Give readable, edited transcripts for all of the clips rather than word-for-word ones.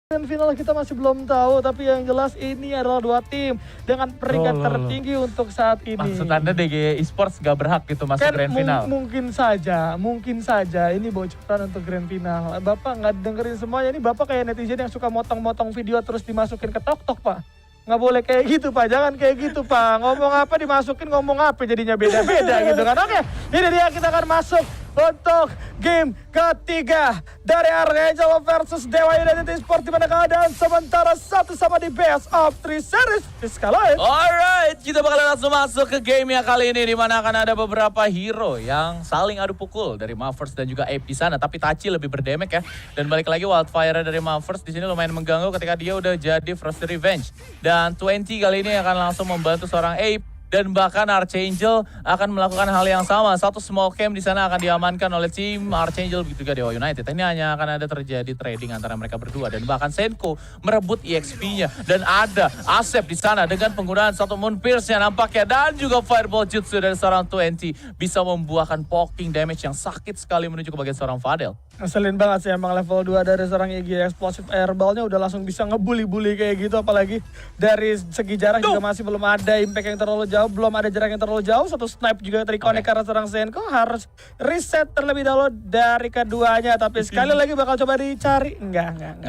Dan final kita masih belum tahu, tapi yang jelas ini adalah dua tim dengan peringkat tertinggi untuk saat ini. Maksud Anda DG Esports gak berhak gitu masuk grand final? Mungkin saja ini bocoran untuk grand final. Bapak nggak dengerin semuanya, ini Bapak kayak netizen yang suka motong-motong video terus dimasukin ke TikTok, Pak. Nggak boleh kayak gitu, Pak. Jangan kayak gitu, Pak. Ngomong apa dimasukin, ngomong apa jadinya beda-beda gitu kan. Oke, ini dia kita akan masuk untuk game ketiga dari Archangel versus Dewa United Esports, di mana keadaan sementara satu sama di best of 3 series Fiskaloid. Alright, kita bakal langsung masuk ke game yang kali ini, di mana akan ada beberapa hero yang saling adu pukul dari Mavers dan juga Ape di sana, tapi Tachi lebih berdemek ya. Dan balik lagi Wildfire dari Mavers di sini lumayan mengganggu ketika dia udah jadi First Revenge. Dan 20 kali ini akan langsung membantu seorang Ape. Dan bahkan Archangel akan melakukan hal yang sama. Satu small camp di sana akan diamankan oleh tim Archangel, begitu juga Dewa United. Ini hanya akan ada terjadi trading antara mereka berdua. Dan bahkan Senko merebut EXP-nya. Dan ada Asep di sana dengan penggunaan satu Moon Pierce yang nampaknya. Dan juga Fireball Jutsu dari seorang 20 bisa membuahkan poking damage yang sakit sekali menuju ke bagian seorang Fadel. Ngeselin banget sih emang level 2 dari seorang Iggy. Explosive Airball-nya udah langsung bisa ngebully-bully kayak gitu. Apalagi dari segi jarak juga masih belum ada impact yang terlalu jauh. Belum ada jarak yang terlalu jauh. Satu snipe juga dari connect karena seorang Senko. Harus reset terlebih dahulu dari keduanya. Tapi sekali lagi bakal coba dicari. Enggak.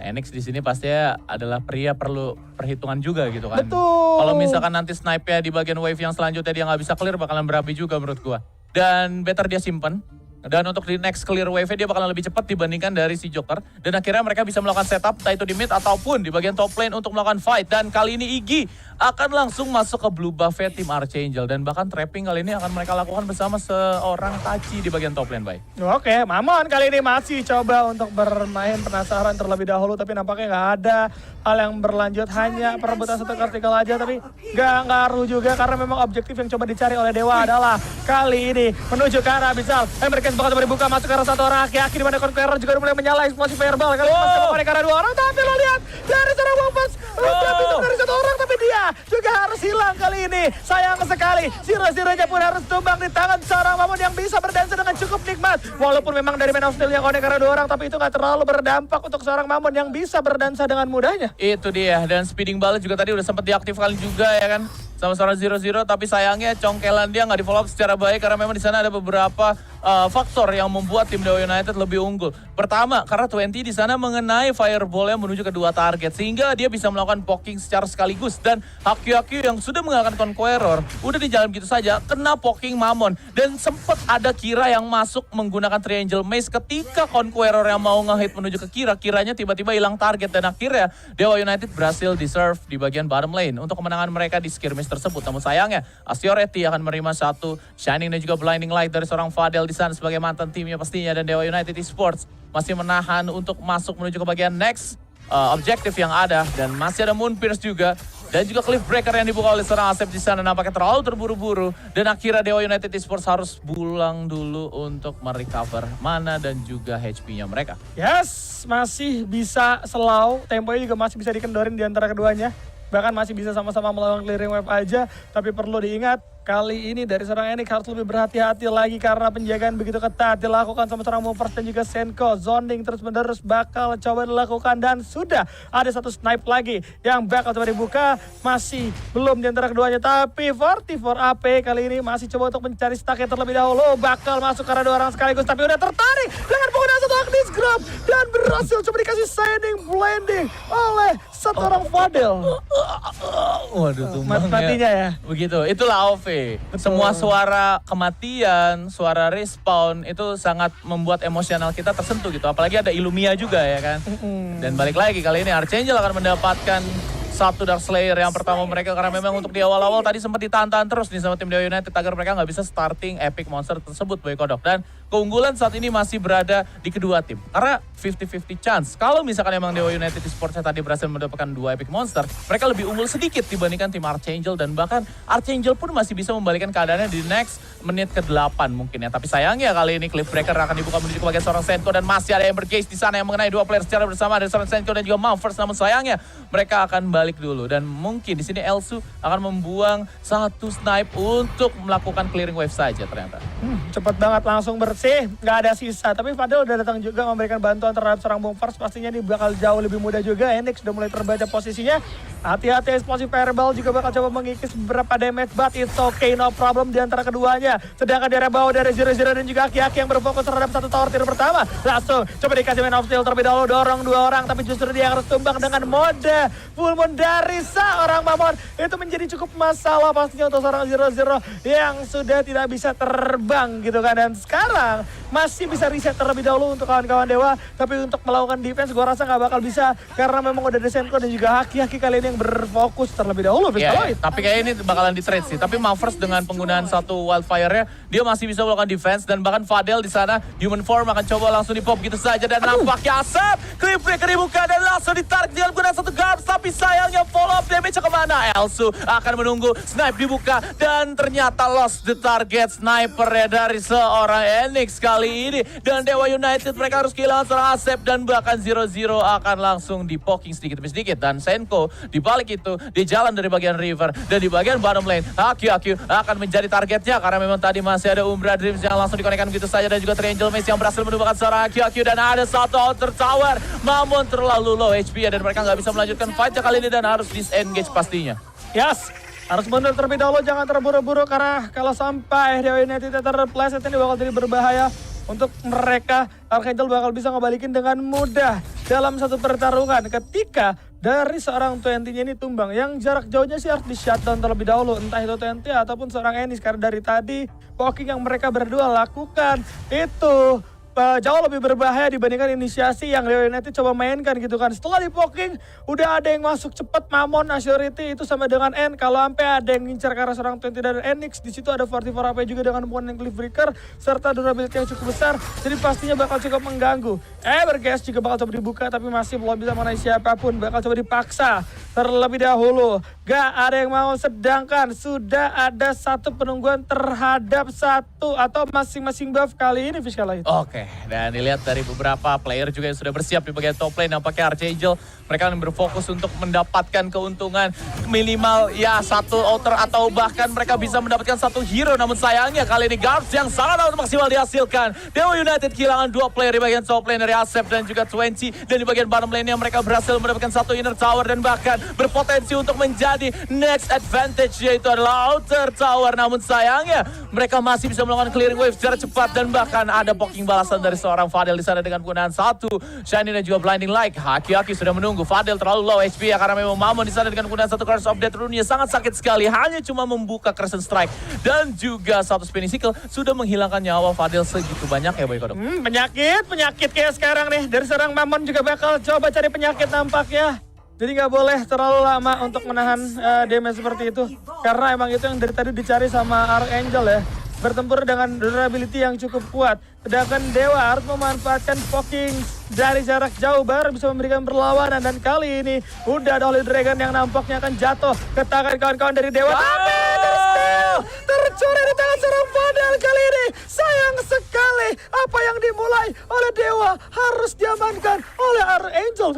NX di sini pastinya adalah pria perlu perhitungan juga gitu kan. Betul. Kalau misalkan nanti snipe-nya di bagian wave yang selanjutnya dia nggak bisa clear, bakalan berapi juga menurut gua. Dan better dia simpen. Dan untuk di next clear wave dia bakalan lebih cepat dibandingkan dari si Joker. Dan akhirnya mereka bisa melakukan setup, entah itu di mid ataupun di bagian top lane untuk melakukan fight. Dan kali ini Iggy akan langsung masuk ke blue buff tim Archangel. Dan bahkan trapping kali ini akan mereka lakukan bersama seorang Tachi di bagian top lane, Bay. Oke, Mamon kali ini masih coba untuk bermain penasaran terlebih dahulu. Tapi nampaknya nggak ada hal yang berlanjut. Hanya perebutan satu vertikal aja. Tapi nggak ngaruh juga karena memang objektif yang coba dicari oleh Dewa adalah kali ini menuju ke arah Abyssal. Mereka bakal coba dibuka masuk ke arah satu orang aki-aki, di mana Conqueror juga mulai menyala eksplosif fireball. Kali ini masuk ke arah dua orang, tapi lo lihat dari seorang Wongfans bisa dari satu orang, tapi dia juga harus hilang kali ini. Sayang sekali, Zero-Zero-nya pun harus tumbang di tangan seorang Mamon yang bisa berdansa dengan cukup nikmat. Walaupun memang dari Man of Steel yang connect karena dua orang, tapi itu gak terlalu berdampak untuk seorang Mamon yang bisa berdansa dengan mudahnya. Itu dia, dan speeding ball juga tadi udah sempat diaktifkan juga ya kan. Sama seorang Zero-Zero, tapi sayangnya congkelan dia nggak di follow up secara baik karena memang di sana ada beberapa faktor yang membuat tim Dewa United lebih unggul. Pertama, karena 20 di sana mengenai fireball yang menuju ke dua target sehingga dia bisa melakukan poking secara sekaligus. Dan Haki yang sudah mengalahkan Conqueror udah di jalan gitu saja kena poking Mamon, dan sempat ada Kira yang masuk menggunakan Triangle Maze ketika Conqueror yang mau ngehit menuju ke kiranya tiba-tiba hilang target, dan akhirnya Dewa United berhasil deserve di bagian bottom lane untuk kemenangan mereka di skirmish tersebut. Namun sayangnya Astioreti akan menerima satu Shining dan juga Blinding Light dari seorang Fadel di sana sebagai mantan timnya pastinya, dan Dewa United Esports masih menahan untuk masuk menuju ke bagian next objektif yang ada, dan masih ada Moon Pierce juga dan juga Cliff Breaker yang dibuka oleh seorang Asep di sana. Nampaknya terlalu terburu-buru dan akhirnya Dewa United Esports harus pulang dulu untuk merecover mana dan juga HP-nya mereka. Yes, masih bisa slow, temponya juga masih bisa dikendorin di antara keduanya. Bahkan masih bisa sama-sama melawan clearing wave aja. Tapi perlu diingat, kali ini dari seorang Enik harus lebih berhati-hati lagi karena penjagaan begitu ketat dilakukan sama seorang Movers dan juga Senko. Zoning terus-menerus bakal coba dilakukan, dan sudah ada satu snipe lagi yang bakal coba dibuka. Masih belum di antara keduanya, tapi 44 AP kali ini masih coba untuk mencari stacknya terlebih dahulu. Bakal masuk karena dua orang sekaligus, tapi udah tertarik dengan penggunaan satu Agnes Grab dan berhasil coba dikasih Shining Blending oleh satu orang Fadel. Waduh, tumbangnya. Matinya ya. Begitu, itulah AoV. Semua suara kematian, suara respawn itu sangat membuat emosional kita tersentuh gitu. Apalagi ada Illumia juga ya kan. Dan balik lagi kali ini Archangel akan mendapatkan satu Dark Slayer yang pertama mereka, karena memang untuk di awal-awal tadi sempat ditahan-tahan terus nih sama tim Dewa United agar mereka nggak bisa starting epic monster tersebut, Boy Kodok. Dan keunggulan saat ini masih berada di kedua tim karena 50-50 chance. Kalau misalkan emang Dewa United Esports tadi berhasil mendapatkan dua epic monster, mereka lebih unggul sedikit dibandingkan tim Archangel, dan bahkan Archangel pun masih bisa membalikkan keadaannya di next menit ke-8 mungkin ya. Tapi sayangnya kali ini Cliff Breaker akan dibuka menuju ke bagian seorang Senko, dan masih ada Ember Gaze di sana yang mengenai dua player secara bersama, ada seorang Senko dan juga Mavers. Namun sayangnya mereka akan balik dulu, dan mungkin di sini Elsu akan membuang satu snipe untuk melakukan clearing wave saja ternyata. Cepat banget langsung bersiap masih nggak ada sisa. Tapi Fadel udah datang juga memberikan bantuan terhadap seorang Boomers. Pastinya ini bakal jauh lebih mudah juga. Enix udah mulai terbaca posisinya. Hati-hati Explosive Fireball juga bakal coba mengikis beberapa damage. But it's okay, no problem di antara keduanya. Sedangkan di area bawah dari Zero yang juga Aki-Aki yang berfokus terhadap satu tower tier pertama. Langsung coba dikasih Man of Steel terlebih dahulu. Dorong 2 orang. Tapi justru dia harus tumbang dengan mode full moon dari seorang Mamon. Itu menjadi cukup masalah pastinya untuk seorang Zero yang sudah tidak bisa terbang gitu kan. Dan sekarang masih bisa reset terlebih dahulu untuk kawan-kawan Dewa. Tapi untuk melakukan defense gue rasa nggak bakal bisa. Karena memang udah ada Senko dan juga Haki-Haki kali ini yang berfokus terlebih dahulu. Tapi kayak ini bakalan di trade sih. Tapi Mavers dengan penggunaan satu wildfire-nya, dia masih bisa melakukan defense. Dan bahkan Fadel di sana, human form akan coba langsung di pop gitu saja. Dan nampaknya Asep, clip breaker dibuka dan langsung ditarik dengan menggunakan satu guard. Tapi sayangnya follow up damage kemana? Elsu akan menunggu, snipe dibuka. Dan ternyata lost the target sniper ya dari seorang Enix kali ini. Dan Dewa United mereka harus kehilangan seorang Asep. Dan bahkan Zero akan langsung di poking sedikit demi sedikit. Dan Senko di balik itu, di jalan dari bagian river. Dan di bagian bottom lane, Aki akan menjadi targetnya. Karena memang tadi masih ada Umbra Dreams yang langsung dikonekkan gitu saja. Dan juga Triangle Maze yang berhasil menumbangkan seorang Aki. Dan ada satu outer tower. Mamon terlalu low HP dan mereka nggak bisa melanjutkan fight kali ini. Dan harus disengage pastinya. Yes, harus mundur terlebih dahulu, jangan terburu-buru karena kalau sampai Dewa United terpleset ini bakal jadi berbahaya untuk mereka. Archangel bakal bisa ngebalikin dengan mudah dalam satu pertarungan ketika dari seorang 20-nya ini tumbang. Yang jarak jauhnya sih harus di shutdown terlebih dahulu, entah itu 20 ataupun seorang Enix. Karena dari tadi poking yang mereka berdua lakukan itu jauh lebih berbahaya dibandingkan inisiasi yang Dewa United coba mainkan gitu kan. Setelah di poking udah ada yang masuk cepat, Mamon, Assurity itu sama dengan N. Kalau sampai ada yang ngincar ke arah seorang 20 dan Enix, di situ ada 44 AP juga dengan hubungan yang Cliff Breaker serta durability yang cukup besar. Jadi pastinya bakal cukup mengganggu. Evergas juga bakal coba dibuka tapi masih belum bisa mengenai siapapun. Bakal coba dipaksa terlebih dahulu. Gak ada yang mau, sedangkan sudah ada satu penungguan terhadap satu atau masing-masing buff kali ini Fiskala itu. Oke, dan dilihat dari beberapa player juga yang sudah bersiap di bagian top lane. Nampaknya Archangel mereka akan berfokus untuk mendapatkan keuntungan minimal ya satu outer atau bahkan mereka bisa mendapatkan satu hero. Namun sayangnya kali ini guards yang sangat maksimal dihasilkan. Dewa United kehilangan 2 player di bagian top lane dari Asep dan juga 20. Dan di bagian bottom lane yang mereka berhasil mendapatkan satu inner tower dan bahkan berpotensi untuk menjadi next advantage, yaitu adalah outer tower. Namun sayangnya mereka masih bisa melakukan clearing wave secara cepat dan bahkan ada poking balasan dari seorang Fadel di sana dengan penggunaan satu Shiny dan juga Blinding Light. Haki sudah menunggu. Fadel terlalu low HP ya karena memang Mamon di sana dengan penggunaan satu Curse of Death Rune sangat sakit sekali. Hanya cuma membuka Crescent Strike dan juga satu Spinning Sickle sudah menghilangkan nyawa Fadel segitu banyak ya Boy Kodok. Penyakit kayak sekarang nih dari seorang Mamon juga bakal coba cari penyakit nampaknya. Jadi nggak boleh terlalu lama untuk menahan damage seperti itu. Karena emang itu yang dari tadi dicari sama Archangel ya. Bertempur dengan durability yang cukup kuat. Sedangkan Dewa harus memanfaatkan poking dari jarak jauh baru bisa memberikan perlawanan. Dan kali ini udah ada Holy Dragon yang nampaknya akan jatuh ke tangan kawan-kawan dari Dewa. Tapi tercuri di tangan seorang Fadel kali ini. Sayang sekali apa yang dimulai oleh Dewa harus diamankan oleh Archangel.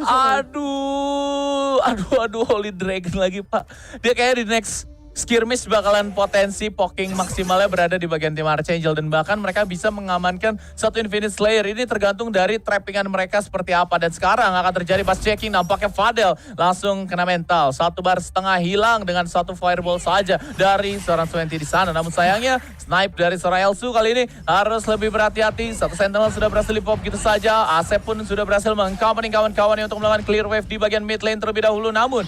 Aduh, Holy Dragon lagi Pak. Dia kayak di next skirmish bakalan potensi poking maksimalnya berada di bagian tim Archangel. Dan bahkan mereka bisa mengamankan satu Infinite Slayer. Ini tergantung dari trappingan mereka seperti apa. Dan sekarang akan terjadi pas checking nampaknya Fadel langsung kena mental. 1 bar setengah hilang dengan satu fireball saja dari seorang 20 di sana. Namun sayangnya snipe dari seorang Elsu kali ini harus lebih berhati-hati. Satu Sentinel sudah berhasil di pop gitu saja. Asep pun sudah berhasil mengaccompany kawan-kawannya untuk melakukan clear wave di bagian mid lane terlebih dahulu. Namun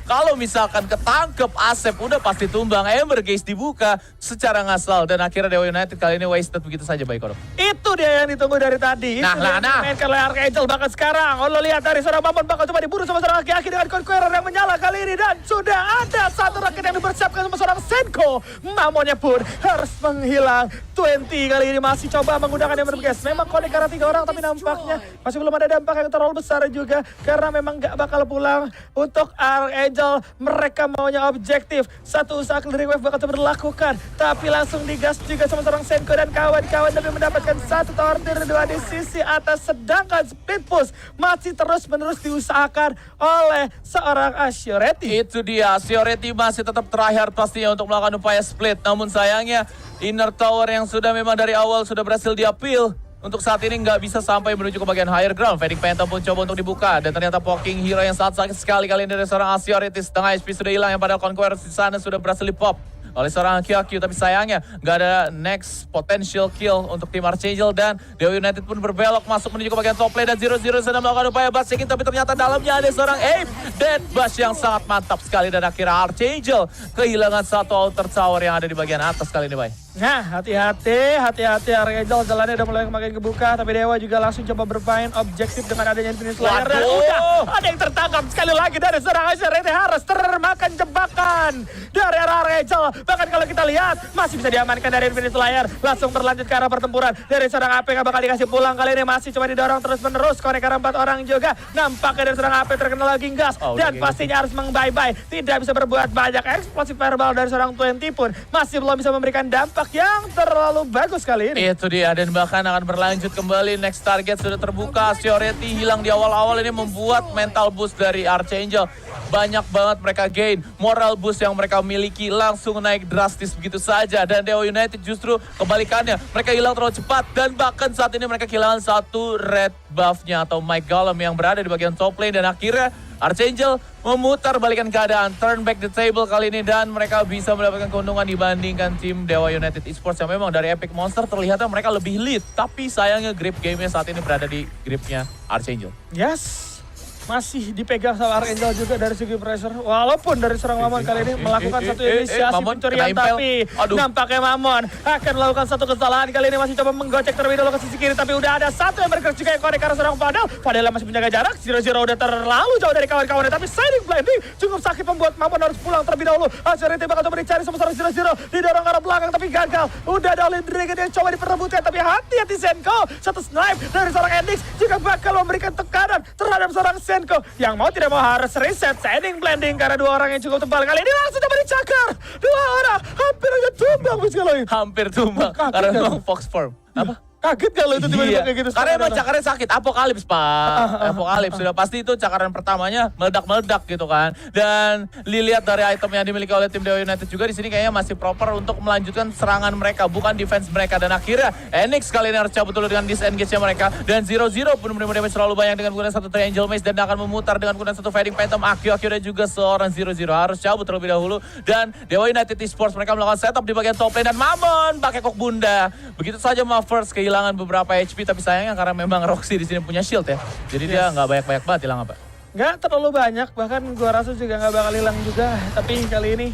kalau misalkan ketangkep Asep udah pasti tumbang. Ember Gaze dibuka secara ngasal dan akhirnya Dewa United kali ini wasted begitu saja Baik Kodok. Itu dia yang ditunggu dari tadi. Itu yang dimainkan oleh Archangel bahkan sekarang. Lo lihat dari seorang Mamon bakal coba diburu sama seorang Aki-Aki dengan Conqueror yang menyala kali ini. Dan sudah ada satu raket yang dipersiapkan sama seorang Senko. Mamonnya pun harus menghilang. 20 kali ini masih coba menggunakan Ember Gaze. Memang connect karena 3 orang tapi nampaknya masih belum ada dampak yang terlalu besar juga. Karena memang gak bakal pulang untuk Archangel. Mereka maunya objektif. Satu usaha clearing wave bakal coba dilakukan, tapi langsung digas juga sama seorang Senko dan kawan-kawan demi mendapatkan satu tower tier 2 di sisi atas. Sedangkan split push masih terus-menerus diusahakan oleh seorang Assureti. Itu dia, Assureti masih tetap terakhir pastinya untuk melakukan upaya split. Namun sayangnya inner tower yang sudah memang dari awal sudah berhasil diapil, untuk saat ini nggak bisa sampai menuju ke bagian higher ground. Fading Phantom pun coba untuk dibuka. Dan ternyata poking hero yang sangat sakit sekali kali ini dari seorang Assureti. Setengah HP sudah hilang, yang padahal Conqueror di sana sudah berhasil di-pop oleh seorang QQ. Tapi sayangnya nggak ada next potential kill untuk tim Archangel. Dan Dewa United pun berbelok masuk menuju ke bagian top lane. Dan 0-0 sedang melakukan upaya bass checking, tapi ternyata dalamnya ada seorang Ape. Dead bash yang sangat mantap sekali. Dan akhirnya Archangel kehilangan satu outer tower yang ada di bagian atas kali ini, Bay. Nah, hati-hati Archangel jalannya udah mulai makin kebuka, tapi Dewa juga langsung coba bermain objektif dengan adanya Infinite Slayer. Dan udah ada yang tertangkap sekali lagi dari seorang Assureti, harus termakan jebakan dari Archangel. Bahkan kalau kita lihat masih bisa diamankan dari Infinite Slayer, langsung berlanjut ke arah pertempuran dari seorang AP. Gak bakal dikasih pulang kali ini, masih coba didorong terus menerus. Konek karena 4 orang juga, nampaknya dari seorang AP terkena lagi gas, dan pastinya harus meng-bye-bye, tidak bisa berbuat banyak. Explosive fireball dari seorang 20 pun masih belum bisa memberikan dampak yang terlalu bagus kali ini. Itu dia, dan bahkan akan berlanjut kembali. Next target sudah terbuka. Assureti hilang di awal-awal ini membuat mental boost dari Archangel banyak banget mereka gain. Moral boost yang mereka miliki langsung naik drastis begitu saja. Dan Dewa United justru kebalikannya, mereka hilang terlalu cepat. Dan bahkan saat ini mereka kehilangan satu red buff-nya atau Mike Golem yang berada di bagian top lane. Dan akhirnya Archangel memutar balikan keadaan, turn back the table kali ini, dan mereka bisa mendapatkan keuntungan dibandingkan tim Dewa United Esports yang memang dari Epic Monster terlihatnya mereka lebih lead, tapi sayangnya grip gamenya saat ini berada di gripnya Archangel. Yes, masih dipegang sama Archangel juga dari segi pressure, walaupun dari seorang Mamon kali ini melakukan satu inisiasi pencurian, tapi nampaknya Mamon akan melakukan satu kesalahan kali ini, masih coba menggocek terlebih dahulu ke sisi kiri, tapi udah ada satu yang bergerak juga yang konek karena seorang Fadel yang masih menjaga jarak. 0-0 udah terlalu jauh dari kawan-kawannya, tapi Shining Blinding cukup sakit membuat Mamon harus pulang terlebih dahulu. Assureti bakal coba dicari sama seorang 0-0, didorong ke arah belakang tapi gagal. Udah ada Olin Dragon yang coba diperebutkan, tapi hati-hati Senko, satu snipe dari seorang Enix juga bakal memberikan tekanan terhadap seorang Senko yang mau tidak mau harus reset. Shining Blinding karena dua orang yang cukup tebal kali ini langsung coba dicakar. Dua orang hampir aja tumbang sekali. Hampir tumbang karena memang Fox Form. Apa? Kaget kalau itu tiba-tiba kayak gitu. Karena emang cakarnya sakit, apokalips Pak. Apokalips, sudah pasti itu cakaran pertamanya meledak-meledak gitu kan. Dan dilihat dari item yang dimiliki oleh tim Dewa United juga di sini kayaknya masih proper untuk melanjutkan serangan mereka, bukan defense mereka. Dan akhirnya Enix kali ini harus cabut dulu dengan disengage-nya mereka. Dan 0-0 pun menerima damage terlalu banyak dengan menggunakan satu Triangle Maze, dan akan memutar dengan menggunakan satu Fading Phantom. Akhirnya juga seorang 0-0 harus cabut terlebih dahulu. Dan Dewa United Esports mereka melakukan setup di bagian top lane, dan Mamon pakai kok bunda. Begitu saja Mavers kehilangan beberapa HP, tapi sayangnya karena memang Roxy di sini punya shield ya. Jadi dia nggak banyak-banyak banget hilang apa. Nggak terlalu banyak, bahkan gua rasa juga nggak bakal hilang juga. Tapi kali ini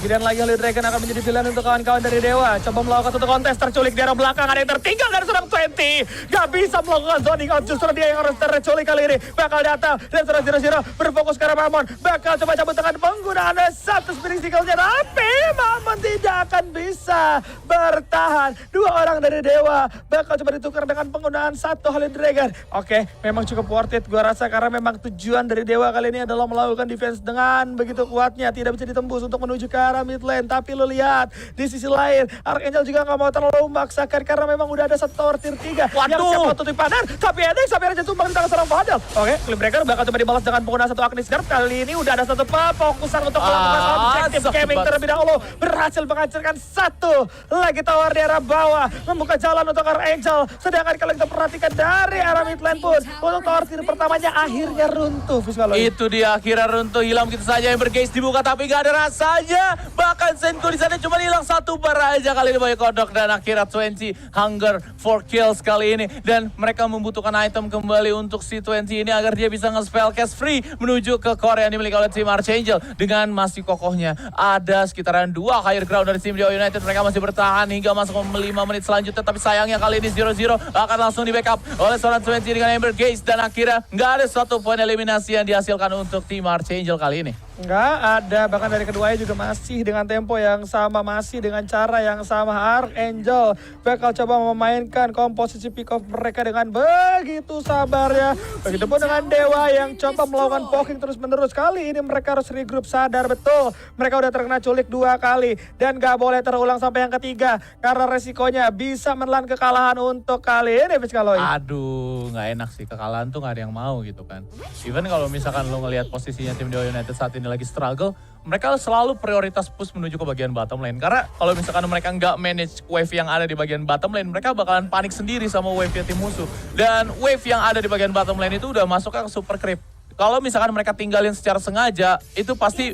Gideon lagi Holy Dragon akan menjadi pilihan untuk kawan-kawan dari Dewa. Coba melakukan satu kontes, terculik di arah belakang, ada yang tertinggal dari seorang 20. Gak bisa melakukan zoning out, justru dia yang harus terculik kali ini. Bakal datang dan seorang 0-0 berfokus ke arah Mamon. Bakal coba cabut dengan penggunaan satu spinning sickle-nya, tapi Mamon tidak akan bisa bertahan. Dua orang dari Dewa bakal coba ditukar dengan penggunaan satu Holy Dragon. Oke, memang cukup worth it gua rasa, karena memang tujuan dari Dewa kali ini adalah melakukan defense dengan begitu kuatnya. Tidak bisa ditembus untuk menuju ke arah mid lane, tapi lu lihat di sisi lain Archangel juga gak mau terlalu memaksakan karena memang udah ada satu tower tier 3 yang siap untuk dipanen, tapi Enix sampai aja tumbang di tangan seorang Fadel. Oke, Flame Breaker bakal coba dibalas dengan penggunaan satu Agnes Guard. Kali ini udah ada satu fokusan untuk melakukan objektif gaming terlebih dahulu, berhasil menghancurkan satu lagi tower di arah bawah, membuka jalan untuk Archangel. Sedangkan kalau kita perhatikan dari arah mid lane pun untuk tower tier pertamanya akhirnya runtuh. Itu dia, akhirnya runtuh, hilang begitu saja. Yang bergaze dibuka tapi gak ada rasanya. Bahkan Senko di sana cuma hilang satu bar aja kali ini banyak kodok, dan akhirnya 20 hunger for kills kali ini, dan mereka membutuhkan item kembali untuk si 20 ini agar dia bisa nge-spell cast free menuju ke core yang dimiliki oleh tim Archangel. Dengan masih kokohnya ada sekitaran 2 higher ground dari tim Dewa United, mereka masih bertahan hingga masuk ke 5 menit selanjutnya, tapi sayangnya kali ini 0-0 akan langsung di backup oleh seorang 20 dengan Ember Gaze, dan akhirnya nggak ada satu poin eliminasi yang dihasilkan untuk tim Archangel kali ini. Nggak ada, bahkan dari keduanya juga masih dengan tempo yang sama, masih dengan cara yang sama. Archangel bakal coba memainkan komposisi pick off mereka dengan begitu sabarnya. Begitupun dengan Dewa yang coba melakukan poking terus menerus. Kali ini mereka harus regroup, sadar betul mereka udah terkena culik 2 kali dan gak boleh terulang sampai yang ketiga karena resikonya bisa menelan kekalahan untuk kali ini, Fiskaloy. Aduh, nggak enak sih, kekalahan tuh nggak ada yang mau gitu kan. Even kalau misalkan lo ngelihat posisinya tim Dewa United saat ini lagi struggle, mereka selalu prioritas push menuju ke bagian bottom lane. Karena kalau misalkan mereka nggak manage wave yang ada di bagian bottom lane, mereka bakalan panik sendiri sama wave-nya tim musuh. Dan wave yang ada di bagian bottom lane itu udah masuk ke super creep. Kalau misalkan mereka tinggalin secara sengaja, itu pasti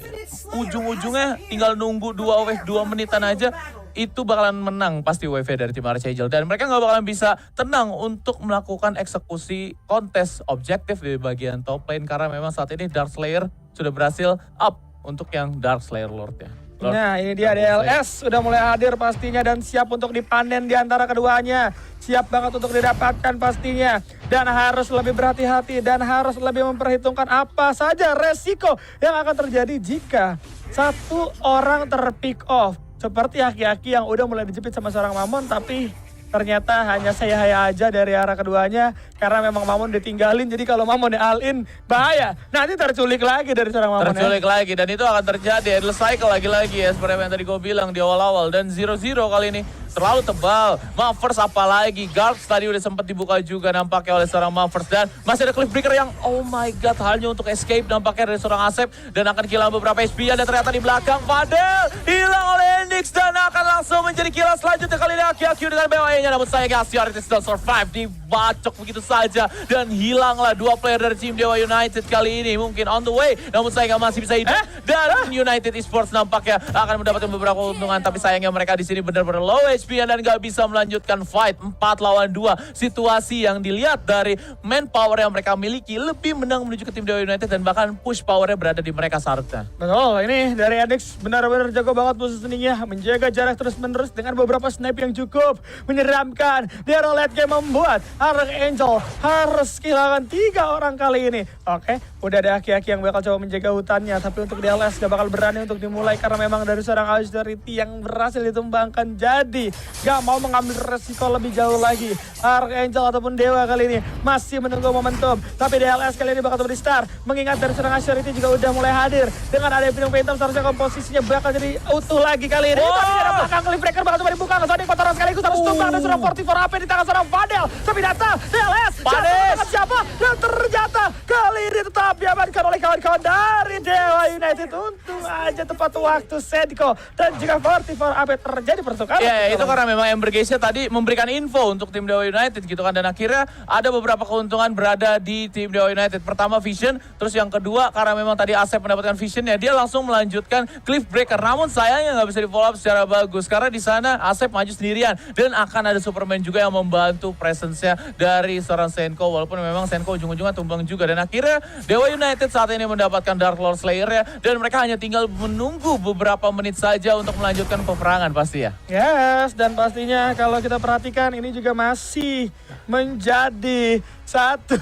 ujung-ujungnya tinggal nunggu 2 wave 2 menitan aja, itu bakalan menang pasti wave dari tim Archangel. Dan mereka nggak bakalan bisa tenang untuk melakukan eksekusi kontes objektif di bagian top lane. Karena memang saat ini Dark Slayer sudah berhasil up untuk yang Dark Slayer Lord ya. Nah ini dia DLS udah mulai hadir pastinya dan siap untuk dipanen di antara keduanya. Siap banget untuk didapatkan pastinya. Dan harus lebih berhati-hati dan harus lebih memperhitungkan apa saja resiko yang akan terjadi jika satu orang terpick off. Seperti Aki-Aki yang udah mulai dijepit sama seorang Mamon tapi ternyata hanya saya aja dari arah keduanya karena memang Mamon ditinggalin. Jadi kalau Mamon all in bahaya. Nanti terculik lagi dari seorang Mamon. Terculik lagi dan itu akan terjadi. Endless cycle lagi-lagi ya seperti yang tadi gue bilang di awal-awal. Dan 0-0 kali ini terlalu tebal. Mavers apalagi. Guards tadi udah sempat dibuka juga nampaknya oleh seorang Mavers. Dan masih ada Cliff Breaker yang oh my god hanya untuk escape nampaknya dari seorang Asep. Dan akan kehilangan beberapa HP. Dan ternyata di belakang Fadel hilang oleh Enix. Dan akan langsung menjadi kill selanjutnya kali ini Aki-Aki dengan BWE-nya. Namun sayangnya Asiaritis still survive. Dibacok begitu saja. Dan hilanglah 2 player dari tim Dewa United kali ini. Mungkin on the way. Namun sayangnya masih bisa hidup. Dan United Esports nampaknya akan mendapatkan beberapa keuntungan. Tapi sayangnya mereka di sini benar-benar low HP dan gak bisa melanjutkan fight 4 lawan 2. Situasi yang dilihat dari manpower yang mereka miliki lebih menang menuju ke tim Dewa United dan bahkan push powernya berada di mereka seharusnya. Betul, ini dari Enix benar-benar jago banget posisinya, menjaga jarak terus-menerus dengan beberapa snipe yang cukup menyeramkan. Di arah late game membuat Archangel harus kehilangan 3 orang kali ini. Oke, udah ada Aki-Aki yang bakal coba menjaga hutannya, tapi untuk DLS gak bakal berani untuk dimulai karena memang dari seorang Austerity yang berhasil ditumbangkan. Jadi gak mau mengambil resiko lebih jauh lagi. Archangel ataupun Dewa kali ini masih menunggu momentum. Tapi DLS kali ini bakal di start. Mengingat dari seorang Austerity juga udah mulai hadir. Dengan ada Infinity Phantom seharusnya komposisinya bakal jadi utuh lagi kali ini. Tapi ada belakang Cliff Breaker bakal coba dibuka. Sonic kotoran sekaligus harus tumbang. Dan seorang 44 AP di tangan seorang Fadel. Tapi datang DLS. Jatuh siapa? Dan ternyata kali ini tetap diamankan oleh kawan-kawan dari Dewa United. Untung aja tepat waktu Senko. Dan jika 44 AP terjadi pertukaran. Ya itu karena memang Ember Geisha tadi memberikan info untuk tim Dewa United gitu kan. Dan akhirnya ada beberapa keuntungan berada di tim Dewa United. Pertama Vision, terus yang kedua karena memang tadi Asep mendapatkan Vision ya, dia langsung melanjutkan Cliff Breaker. Namun sayangnya nggak bisa di follow up secara bagus karena di sana Asep maju sendirian dan akan ada Superman juga yang membantu presence-nya dari seorang Senko. Walaupun memang Senko ujung-ujungnya tumbang juga. Dan akhirnya Dewa United saat ini mendapatkan Dark Lord Slayer-nya dan mereka hanya tinggal menunggu beberapa menit saja untuk melanjutkan peperangan pasti ya. Yes, dan pastinya kalau kita perhatikan ini juga masih menjadi satu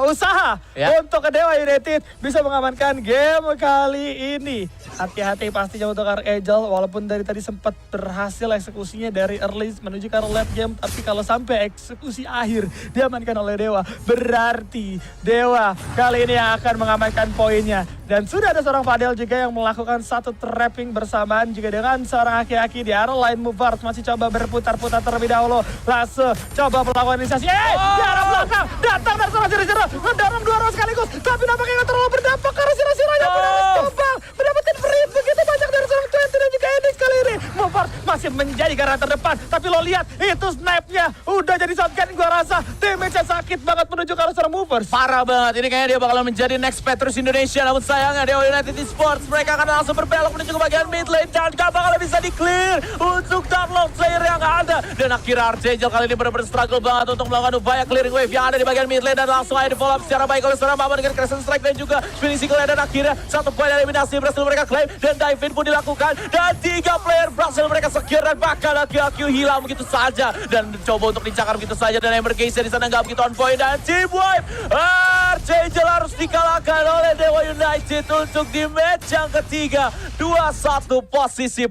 usaha untuk Dewa United bisa mengamankan game kali ini. Hati-hati pastinya untuk Archangel walaupun dari tadi sempat berhasil eksekusinya dari early menuju ke late game. Tapi kalau sampai eksekusi akhir diamankan oleh Dewa, berarti Dewa kali ini yang akan mengamankan poinnya. Dan sudah ada seorang Fadel juga yang melakukan satu trapping bersamaan juga dengan seorang Aki-Aki di arah line movers. Masih coba berputar-putar terlebih dahulu. Langsung coba melakukan inisiasi. Di arah belakang datang dari seorang Zero-Zero. Mendorong 2 orang sekaligus. Tapi nampaknya nggak terlalu berdampak karena Zero-Zero-nya pun harus coba mendapatkan free begitu banyak dari seorang Twenty dan juga Enix kali ini. Movers masih menjadi garda terdepan. Tapi lo lihat itu snipe-nya udah jadi shotgun. Gua rasa damage-nya sakit banget menuju ke arah seorang Movers. Parah banget. Ini kayaknya dia bakalan menjadi next Petrus Indonesia. Namun sayangnya Dewa United Esports mereka akan langsung berbelok menuju ke bagian mid lane. Dan gak bakal bisa di-clear untuk Dark Lord Slayer yang ada. Dan akhirnya Archangel kali ini benar-benar struggle banget untuk melakukan upaya clearing wave yang ada di bagian mid lane. Dan langsung aja di-follow up secara baik oleh seorang Mama dengan Crescent Strike dan juga Spinning Sickle. Dan akhirnya satu poin eliminasi berhasil mereka claim. Dan dive-in pun dilakukan. Dan 3 player berhasil mereka secure. Dan bahkan Aki-Aki hilang begitu saja. Dan coba untuk dicakar begitu saja. Dan Ember Geisha di sana nggak begitu on point. Dan team wipe. Archangel harus dikalahkan oleh Dewa United untuk di match yang ketiga. 2-1 posisi